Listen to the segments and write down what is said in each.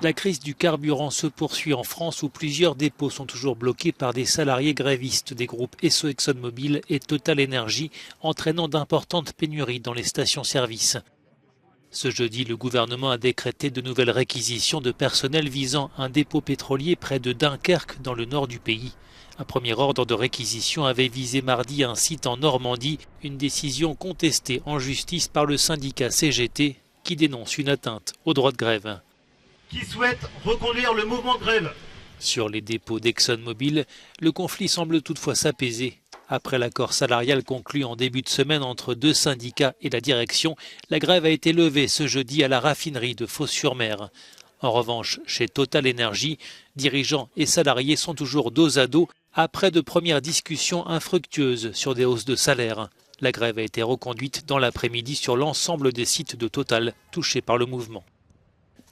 La crise du carburant se poursuit en France où plusieurs dépôts sont toujours bloqués par des salariés grévistes des groupes Esso, ExxonMobil et Total Energy, entraînant d'importantes pénuries dans les stations-service. Ce jeudi, le gouvernement a décrété de nouvelles réquisitions de personnel visant un dépôt pétrolier près de Dunkerque dans le nord du pays. Un premier ordre de réquisition avait visé mardi un site en Normandie, une décision contestée en justice par le syndicat CGT qui dénonce une atteinte au droit de grève. Qui souhaite reconduire le mouvement de grève. Sur les dépôts d'ExxonMobil, le conflit semble toutefois s'apaiser. Après l'accord salarial conclu en début de semaine entre deux syndicats et la direction, la grève a été levée ce jeudi à la raffinerie de Fos-sur-Mer. En revanche, chez Total Energy, dirigeants et salariés sont toujours dos à dos après de premières discussions infructueuses sur des hausses de salaire. La grève a été reconduite dans l'après-midi sur l'ensemble des sites de Total touchés par le mouvement.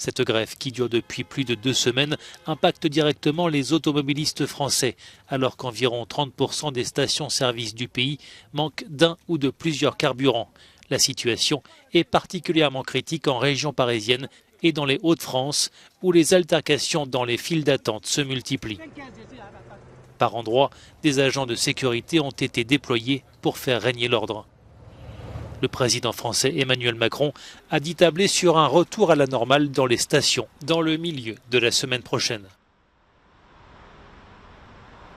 Cette grève, qui dure depuis plus de 2 semaines, impacte directement les automobilistes français, alors qu'environ 30% des stations-service du pays manquent d'un ou de plusieurs carburants. La situation est particulièrement critique en région parisienne et dans les Hauts-de-France, où les altercations dans les files d'attente se multiplient. Par endroits, des agents de sécurité ont été déployés pour faire régner l'ordre. Le président français Emmanuel Macron a dit tabler sur un retour à la normale dans les stations dans le milieu de la semaine prochaine.